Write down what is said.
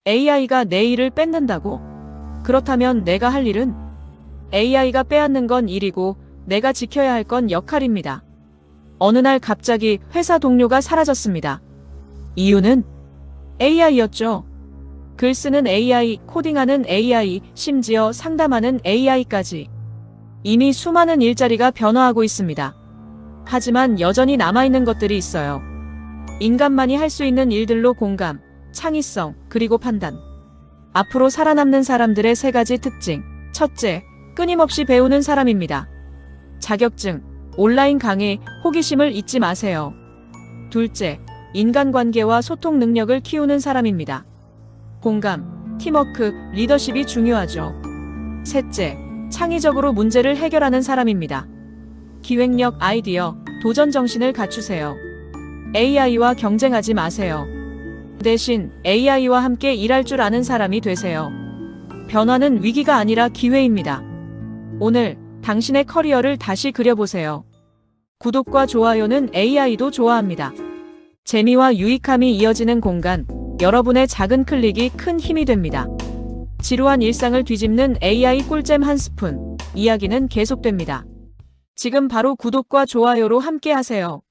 AI가 내 일을 뺏는다고? 그렇다면 내가 할 일은? AI가 빼앗는 건 일이고 내가 지켜야 할 건 역할입니다. 어느 날 갑자기 회사 동료가 사라졌습니다. 이유는 AI였죠. 글 쓰는 AI, 코딩하는 AI, 심지어 상담하는 AI까지. 이미 수많은 일자리가 변화하고 있습니다. 하지만 여전히 남아있는 것들이 있어요. 인간만이 할 수 있는 일들로 공감, 창의성, 그리고 판단. 앞으로 살아남는 사람들의 세 가지 특징. 첫째, 끊임없이 배우는 사람입니다. 자격증, 온라인 강의, 호기심을 잊지 마세요. 둘째, 인간관계와 소통 능력을 키우는 사람입니다. 공감, 팀워크, 리더십이 중요하죠. 셋째, 창의적으로 문제를 해결하는 사람입니다. 기획력, 아이디어, 도전 정신을 갖추세요. AI와 경쟁하지 마세요. 대신 AI와 함께 일할 줄 아는 사람이 되세요. 변화는 위기가 아니라 기회입니다. 오늘 당신의 커리어를 다시 그려보세요. 구독과 좋아요는 AI도 좋아합니다. 재미와 유익함이 이어지는 공간, 여러분의 작은 클릭이 큰 힘이 됩니다. 지루한 일상을 뒤집는 AI 꿀잼 한 스푼, 이야기는 계속됩니다. 지금 바로 구독과 좋아요로 함께 하세요.